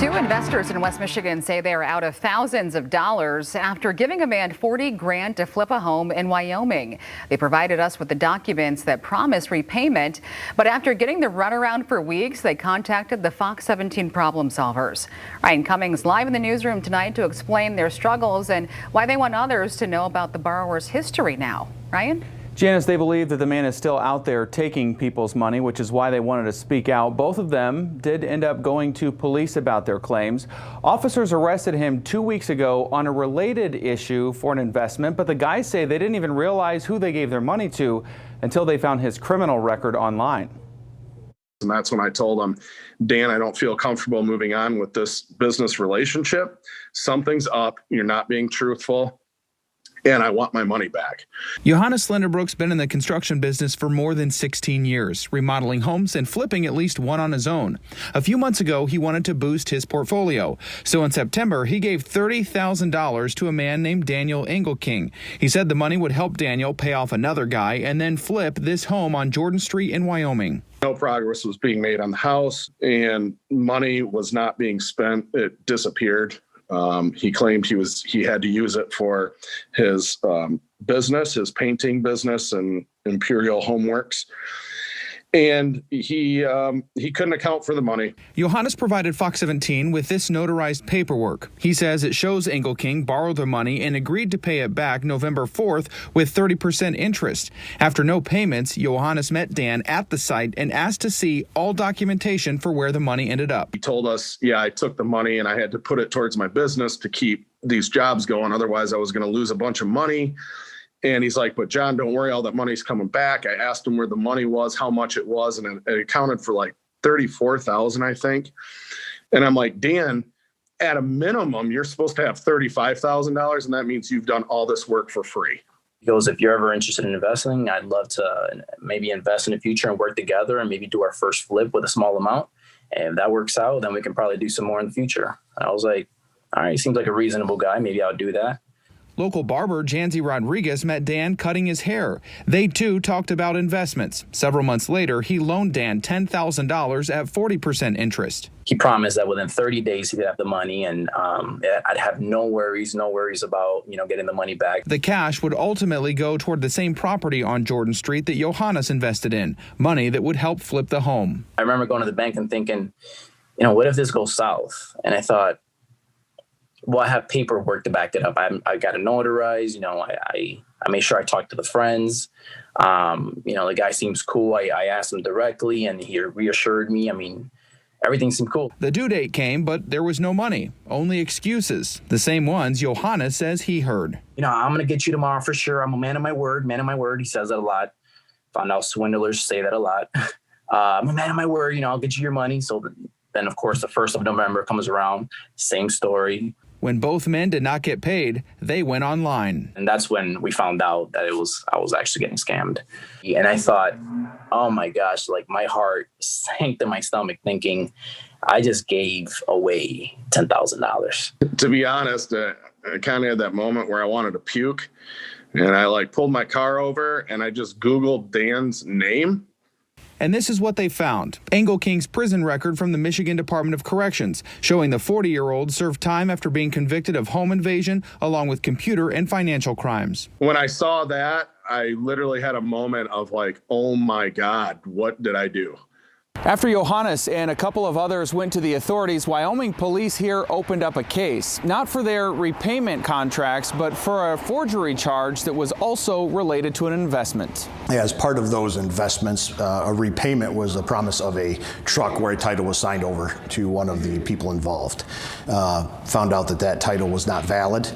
Two investors in West Michigan say they are out of thousands of dollars after giving a man $40,000 to flip a home in Wyoming. They provided us with the documents that promise repayment, but after getting the runaround for weeks, they contacted the Fox 17 problem solvers. Ryan Cummings live in the newsroom tonight to explain their struggles and why they want others to know about the borrower's history now. Ryan? Janice, they believe that the man is still out there taking people's money, which is why they wanted to speak out. Both of them did end up going to police about their claims. Officers arrested him 2 weeks ago on a related issue for an investment, but the guys say they didn't even realize who they gave their money to until they found his criminal record online. And that's when I told him, Dan, I don't feel comfortable moving on with this business relationship. Something's up. You're not being truthful. And I want my money back. Johannes Slenderbrook's been in the construction business for more than 16 years, remodeling homes and flipping at least one on his own. A few months ago, he wanted to boost his portfolio. So in September, he gave $30,000 to a man named Daniel Engelking. He said the money would help Daniel pay off another guy and then flip this home on Jordan Street in Wyoming. No progress was being made on the house, and money was not being spent. It disappeared. He claimed he had to use it for his business, his painting business and Imperial Homeworks. And he couldn't account for the money. Johannes provided Fox 17 with this notarized paperwork. He says it shows Engelking borrowed the money and agreed to pay it back November 4th with 30% interest. After no payments, Johannes met Dan at the site and asked to see all documentation for where the money ended up. He told us, yeah, I took the money and I had to put it towards my business to keep these jobs going. Otherwise, I was going to lose a bunch of money. And he's like, but John, don't worry, all that money's coming back. I asked him where the money was, how much it was, and it accounted for like $34,000, I think. And I'm like, Dan, at a minimum, you're supposed to have $35,000, and that means you've done all this work for free. He goes, if you're ever interested in investing, I'd love to maybe invest in the future and work together and maybe do our first flip with a small amount. And if that works out, then we can probably do some more in the future. And I was like, all right, seems like a reasonable guy. Maybe I'll do that. Local barber Janzi Rodriguez met Dan cutting his hair. They too talked about investments. Several months later, he loaned Dan $10,000 at 40% interest. He promised that within 30 days he could have the money, and I'd have no worries about getting the money back. The cash would ultimately go toward the same property on Jordan Street that Johannes invested in, money that would help flip the home. I remember going to the bank and thinking, what if this goes south? And I thought, well, I have paperwork to back it up. I got it notarized. I made sure I talked to the friends. The guy seems cool. I asked him directly, and he reassured me. Everything seemed cool. The due date came, but there was no money, only excuses. The same ones Johannes says he heard. I'm going to get you tomorrow for sure. I'm a man of my word, He says that a lot. Found out swindlers say that a lot. I'm a man of my word. I'll get you your money. So then, of course, the 1st of November comes around. Same story. When both men did not get paid, they went online. And that's when we found out that I was actually getting scammed. And I thought, oh my gosh, my heart sank to my stomach thinking I just gave away $10,000. To be honest, I kind of had that moment where I wanted to puke. And I pulled my car over and I just Googled Dan's name. And this is what they found. Engelking's prison record from the Michigan Department of Corrections, showing the 40-year-old served time after being convicted of home invasion, along with computer and financial crimes. When I saw that, I literally had a moment of oh my God, what did I do? After Johannes and a couple of others went to the authorities, Wyoming police here opened up a case, not for their repayment contracts, but for a forgery charge that was also related to an investment. As part of those investments, a repayment was a promise of a truck where a title was signed over to one of the people involved. Found out that title was not valid,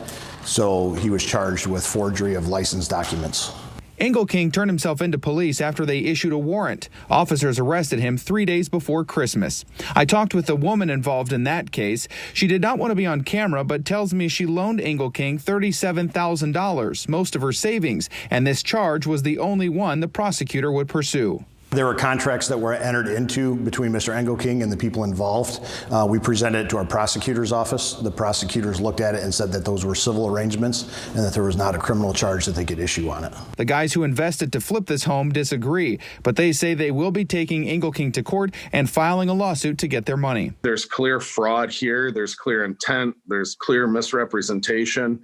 so he was charged with forgery of license documents. Engelking turned himself into police after they issued a warrant. Officers arrested him 3 days before Christmas. I talked with the woman involved in that case. She did not want to be on camera, but tells me she loaned Engelking $37,000, most of her savings, and this charge was the only one the prosecutor would pursue. There were contracts that were entered into between Mr. Engelking and the people involved. We presented it to our prosecutor's office. The prosecutors looked at it and said that those were civil arrangements and that there was not a criminal charge that they could issue on it. The guys who invested to flip this home disagree, but they say they will be taking Engelking to court and filing a lawsuit to get their money. There's clear fraud here. There's clear intent. There's clear misrepresentation.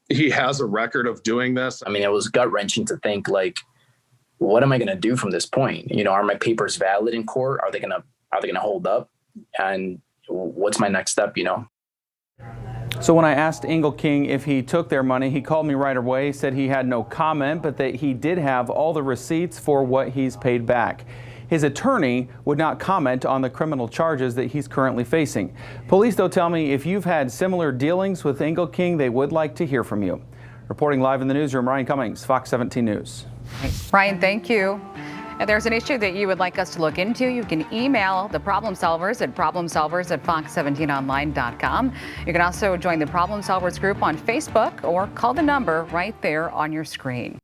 He has a record of doing this. I mean, it was gut-wrenching to think, like, what am I going to do from this point? You know, are my papers valid in court? Are they going to hold up? And what's my next step, you know? So when I asked Engelking if he took their money, he called me right away, said he had no comment, but that he did have all the receipts for what he's paid back. His attorney would not comment on the criminal charges that he's currently facing. Police, though, tell me if you've had similar dealings with Engelking, they would like to hear from you. Reporting live in the newsroom, Ryan Cummings, Fox 17 News. Ryan, thank you. If there's an issue that you would like us to look into, you can email the Problem Solvers at problemsolvers@fox17online.com. You can also join the Problem Solvers group on Facebook or call the number right there on your screen.